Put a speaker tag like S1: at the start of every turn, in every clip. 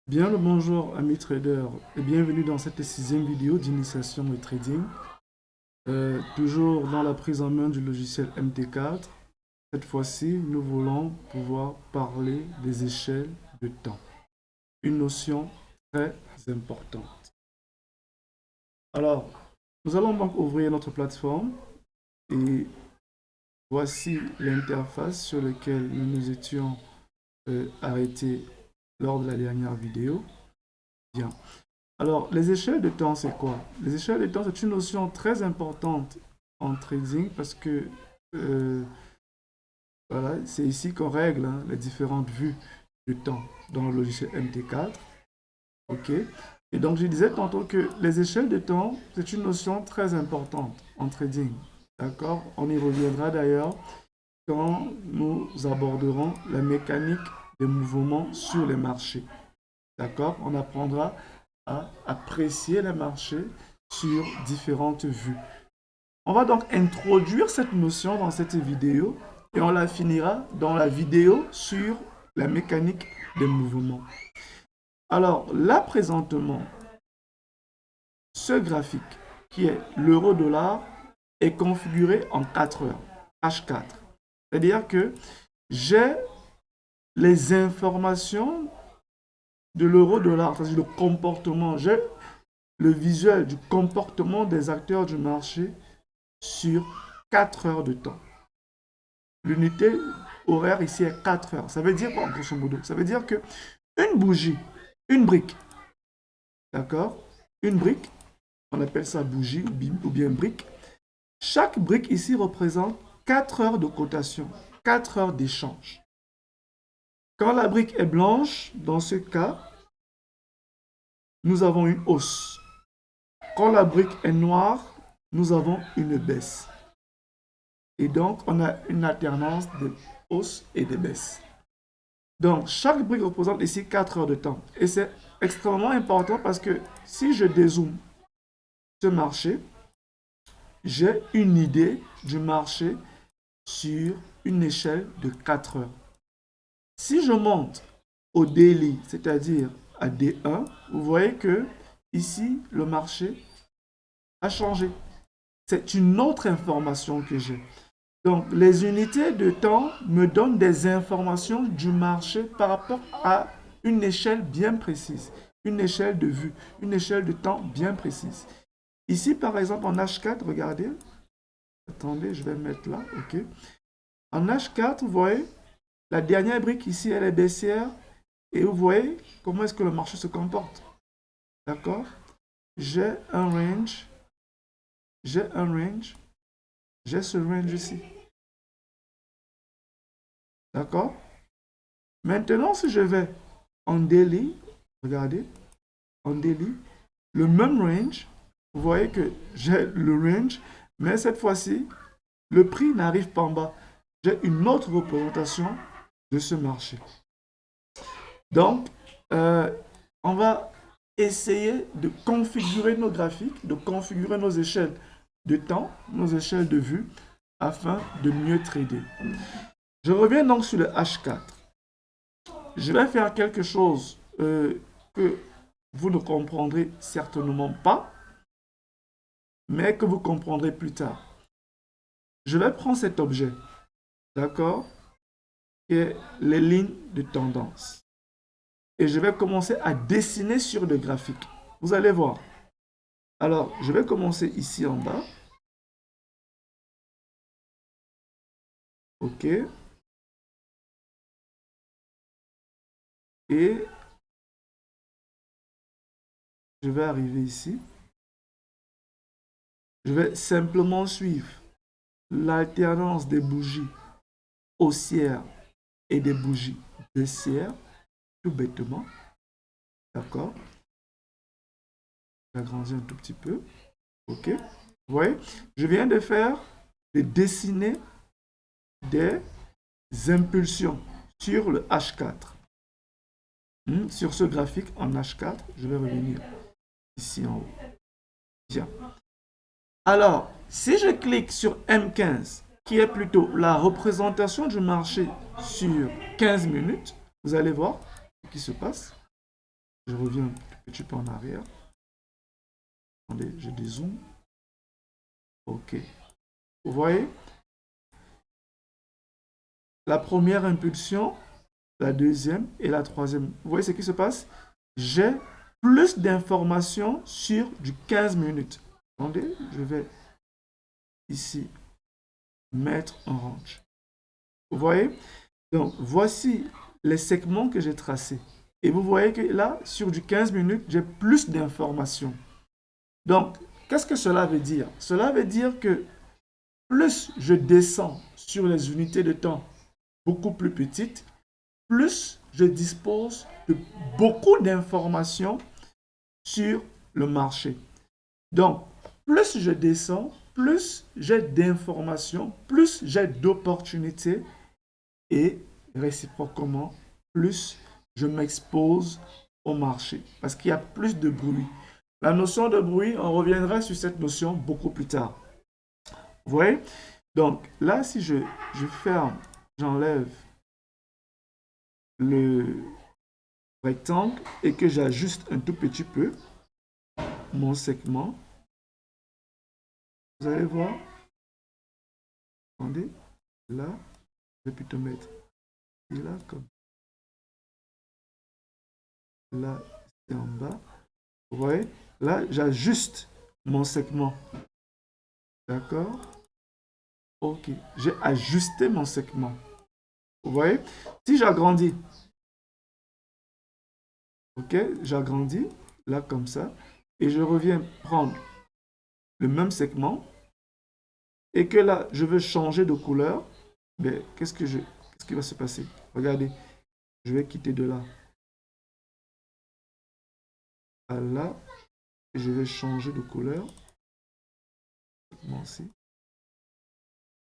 S1: Bien le bonjour amis traders et bienvenue dans cette sixième vidéo d'initiation au trading. Toujours dans la prise en main du logiciel MT4. Cette fois-ci, nous voulons pouvoir parler des échelles de temps. Une notion très importante. Alors, nous allons donc ouvrir notre plateforme et voici l'interface sur laquelle nous nous étions arrêtés lors de la dernière vidéo. Bien. Alors, les échelles de temps, c'est quoi? Les échelles de temps, c'est une notion très importante en trading parce que voilà, c'est ici qu'on règle les différentes vues de temps dans le logiciel MT4. OK? Et donc, je disais tantôt que les échelles de temps, c'est une notion très importante en trading. D'accord? On y reviendra d'ailleurs quand nous aborderons la mécanique des mouvements sur les marchés. D'accord? On apprendra à apprécier les marchés sur différentes vues. On va donc introduire cette notion dans cette vidéo et on la finira dans la vidéo sur la mécanique des mouvements. Alors là présentement, ce graphique qui est l'euro-dollar est configuré en 4 heures, H4. C'est-à-dire que j'ai les informations de l'euro-dollar, c'est-à-dire le comportement, j'ai le visuel du comportement des acteurs du marché sur 4 heures de temps. L'unité horaire ici est 4 heures. Ça veut dire quoi, grosso modo? Ça veut dire que une bougie, une brique, d'accord? Une brique, on appelle ça bougie ou bien brique. Chaque brique ici représente 4 heures de cotation, 4 heures d'échange. Quand la brique est blanche, dans ce cas, nous avons une hausse. Quand la brique est noire, nous avons une baisse. Et donc, on a une alternance de hausse et de baisse. Donc, chaque brique représente ici 4 heures de temps. Et c'est extrêmement important parce que si je dézoome ce marché, j'ai une idée du marché sur une échelle de 4 heures. Si je monte au daily, c'est-à-dire à D1, vous voyez que ici, le marché a changé. C'est une autre information que j'ai. Donc, les unités de temps me donnent des informations du marché par rapport à une échelle bien précise, une échelle de vue, une échelle de temps bien précise. Ici, par exemple, en H4, regardez. Attendez, je vais mettre là, OK. En H4, vous voyez, la dernière brique ici, elle est baissière. Et vous voyez comment est-ce que le marché se comporte. D'accord? J'ai un range. J'ai un range. J'ai ce range ici. D'accord? Maintenant, si je vais en daily, regardez, en daily, le même range, vous voyez que j'ai le range, mais cette fois-ci, le prix n'arrive pas en bas. J'ai une autre représentation de ce marché. Donc, on va essayer de configurer nos graphiques, de configurer nos échelles de temps, nos échelles de vue, afin de mieux trader. Je reviens donc sur le H4. Je vais faire quelque chose que vous ne comprendrez certainement pas, mais que vous comprendrez plus tard. Je vais prendre cet objet, d'accord, qui est les lignes de tendance. Et je vais commencer à dessiner sur le graphique. Vous allez voir. Alors, je vais commencer ici en bas. OK. Et je vais arriver ici. Je vais simplement suivre l'alternance des bougies haussières et des bougies baissières, tout bêtement. D'accord. J'agrandis un tout petit peu. OK. Vous voyez, je viens de dessiner des impulsions sur le H4. Sur ce graphique en H4, je vais revenir ici en haut. Bien. Alors, si je clique sur M15, qui est plutôt la représentation du marché sur 15 minutes, vous allez voir ce qui se passe. Je reviens un petit peu en arrière. Attendez, je dézoome. OK. Vous voyez? La première impulsion, la deuxième et la troisième. Vous voyez ce qui se passe? J'ai plus d'informations sur du 15 minutes. Attendez, je vais ici mettre un range. Vous voyez? Donc, voici les segments que j'ai tracés. Et vous voyez que là, sur du 15 minutes, j'ai plus d'informations. Donc, qu'est-ce que cela veut dire? Cela veut dire que plus je descends sur les unités de temps beaucoup plus petites, plus je dispose de beaucoup d'informations sur le marché. Donc, plus je descends, plus j'ai d'informations, plus j'ai d'opportunités et réciproquement, plus je m'expose au marché parce qu'il y a plus de bruit. La notion de bruit, on reviendra sur cette notion beaucoup plus tard. Vous voyez? Donc là, si je ferme, j'enlève le rectangle et que j'ajuste un tout petit peu mon segment, vous allez voir, attendez, là, je vais plutôt mettre là comme là, c'est en bas. Vous voyez? Là, j'ajuste mon segment. D'accord? OK. J'ai ajusté mon segment. Vous voyez? Si j'agrandis, OK, j'agrandis, là comme ça, et je reviens prendre le même segment, et que là, je veux changer de couleur, mais qu'est-ce qui va se passer? Regardez, je vais quitter de là à là, et je vais changer de couleur. Segment-ci.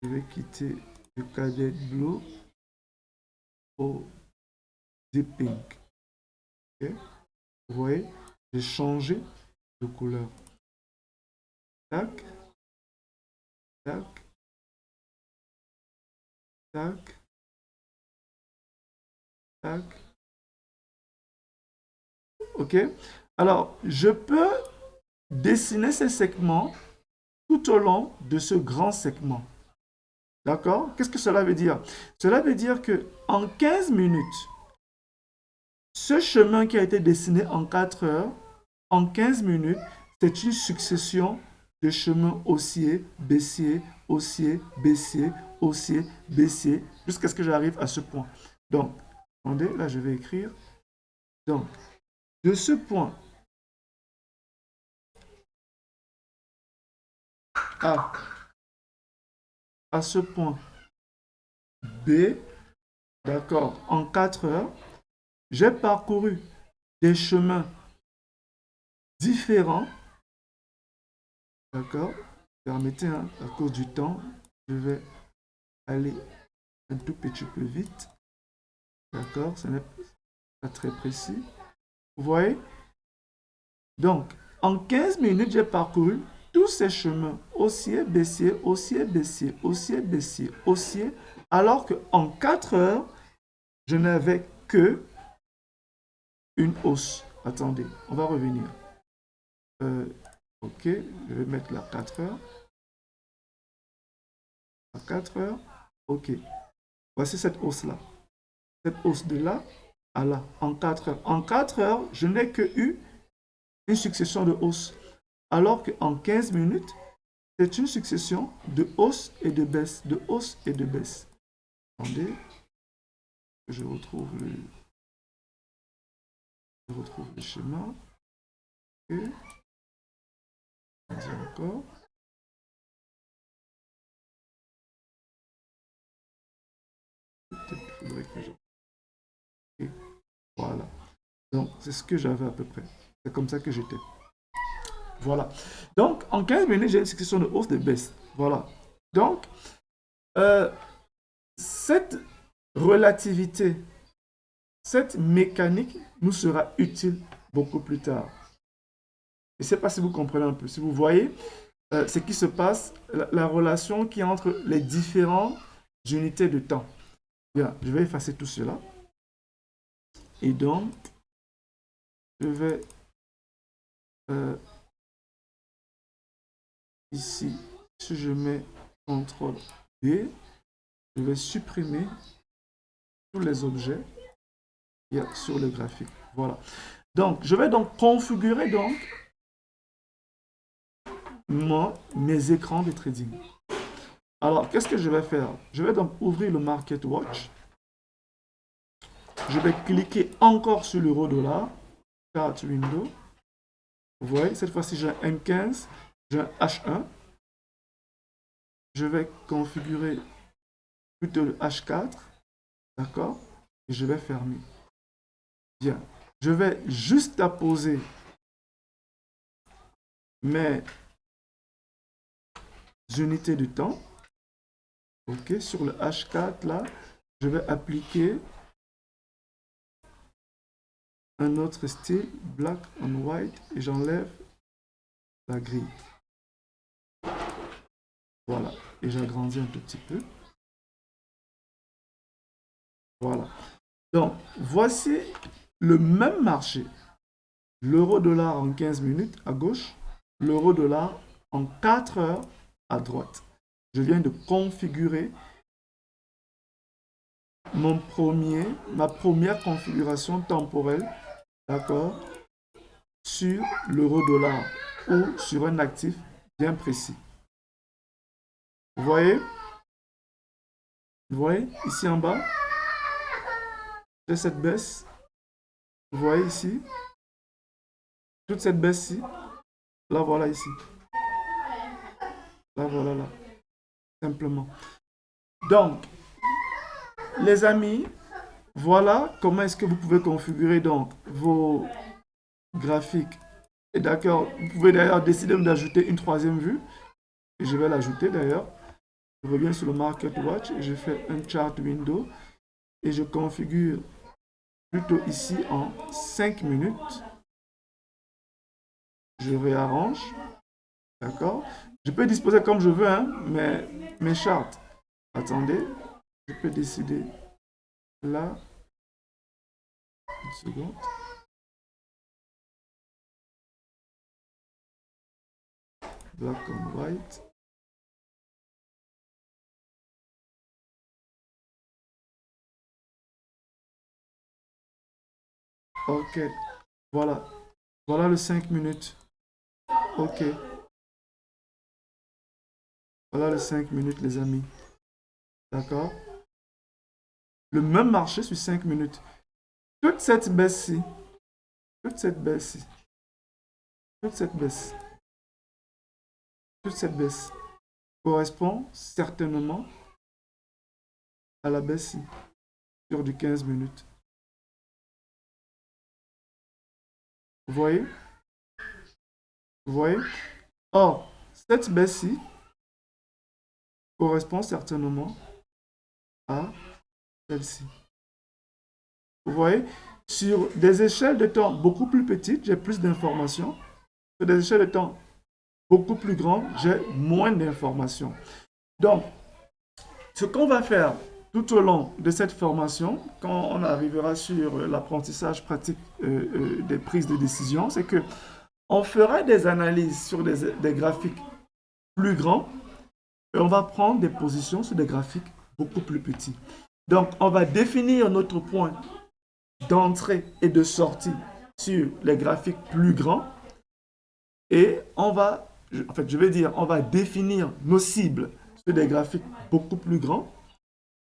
S1: Je vais quitter le cadet bleu au deep pink. Okay. Vous voyez, j'ai changé de couleur. Tac, tac, tac, tac. OK? Alors, je peux dessiner ces segments tout au long de ce grand segment. D'accord? Qu'est-ce que cela veut dire? Cela veut dire que en 15 minutes, ce chemin qui a été dessiné en 4 heures, en 15 minutes, c'est une succession de chemins haussiers, baissiers, haussiers, baissiers, haussiers, baissiers, jusqu'à ce que j'arrive à ce point. Donc, attendez, là je vais écrire. Donc, de ce point A à ce point B, d'accord, en 4 heures, j'ai parcouru des chemins différents, d'accord. Permettez, hein, à cause du temps, je vais aller un tout petit peu vite, d'accord, ce n'est pas très précis. Vous voyez? Donc, en 15 minutes, j'ai parcouru tous ces chemins haussier, baissier, haussier, baissier, haussier, baissier, haussier, alors qu'en 4 heures, je n'avais que une hausse. Attendez, on va revenir. OK, je vais mettre là 4 heures. À 4 heures, OK. Voici cette hausse-là. Cette hausse de là à là, en 4 heures. En 4 heures, je n'ai que eu une succession de hausses. Alors qu'en 15 minutes, c'est une succession de hausses et de baisses, de hausses et de baisses. Attendez, je retrouve le schéma. Et encore. Peut-être qu'il faudrait que je... Et voilà. Donc, c'est ce que j'avais à peu près. C'est comme ça que j'étais. Voilà. Donc, en 15 minutes, j'ai une succession de hausses, de baisses. Voilà. Donc, cette relativité, cette mécanique nous sera utile beaucoup plus tard. Je ne sais pas si vous comprenez un peu, si vous voyez ce qui se passe, la relation qui est entre les différentes unités de temps. Bien, je vais effacer tout cela. Et donc, je vais ici, si je mets CTRL B, je vais supprimer tous les objets qu'il y a sur le graphique. Voilà. Donc, je vais donc configurer donc mes écrans de trading. Alors, qu'est-ce que je vais faire? Je vais donc ouvrir le Market Watch. Je vais cliquer encore sur l'euro-dollar, Chart Window. Vous voyez, cette fois-ci, j'ai un M15, j'ai un H1. Je vais configurer plutôt le H4. D'accord? Et je vais fermer. Bien. Je vais juste apposer mes unités de temps. OK, sur le H4, là, je vais appliquer un autre style, black and white, et j'enlève la grille. Voilà, et j'agrandis un tout petit peu. Voilà. Donc, voici le même marché. L'euro-dollar en 15 minutes à gauche, l'euro-dollar en 4 heures à droite. Je viens de configurer ma première configuration temporelle, d'accord, sur l'euro-dollar ou sur un actif bien précis. Vous voyez? Vous voyez ici en bas, j'ai cette baisse. Vous voyez ici, toute cette baisse-ci, la voilà ici. La voilà là, simplement. Donc, les amis, voilà comment est-ce que vous pouvez configurer donc vos graphiques. Et d'accord, vous pouvez d'ailleurs décider d'ajouter une troisième vue. Et je vais l'ajouter d'ailleurs. Je reviens sur le Market Watch et je fais un Chart Window. Et je configure plutôt ici en 5 minutes. Je réarrange. D'accord? Je peux disposer comme je veux, hein, mais mes charts. Attendez, je peux décider là. Une seconde. Black and white. Ok, voilà. Voilà le 5 minutes. Ok. Voilà les 5 minutes, les amis. D'accord? Le même marché sur 5 minutes. Toute cette baisse-ci, toute cette baisse-ci, toute cette baisse, toute cette baisse correspond certainement à la baisse-ci sur du 15 minutes. Vous voyez? Vous voyez? Or, cette baisse-ci correspond certainement à celle-ci. Vous voyez? Sur des échelles de temps beaucoup plus petites, j'ai plus d'informations. Sur des échelles de temps beaucoup plus grandes, j'ai moins d'informations. Donc, ce qu'on va faire tout au long de cette formation, quand on arrivera sur l'apprentissage pratique des prises de décision, c'est que on fera des analyses sur des graphiques plus grands et on va prendre des positions sur des graphiques beaucoup plus petits. Donc, on va définir notre point d'entrée et de sortie sur les graphiques plus grands et on va définir nos cibles sur des graphiques beaucoup plus grands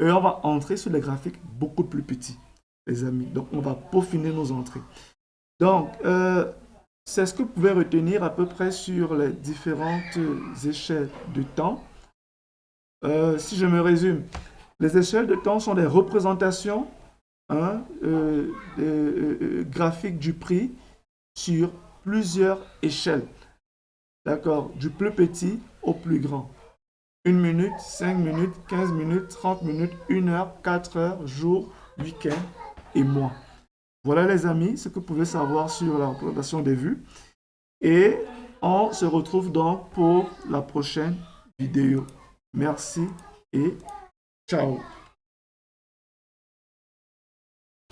S1: et on va entrer sur des graphiques beaucoup plus petits, les amis. Donc, on va peaufiner nos entrées. Donc, c'est ce que vous pouvez retenir à peu près sur les différentes échelles de temps. Si je me résume, les échelles de temps sont des représentations graphiques du prix sur plusieurs échelles. D'accord? Du plus petit au plus grand. 1 minute, 5 minutes, 15 minutes, 30 minutes, 1 heure, 4 heures, jour, week-end et mois. Voilà les amis, ce que vous pouvez savoir sur la représentation des vues. Et on se retrouve donc pour la prochaine vidéo. Merci et ciao.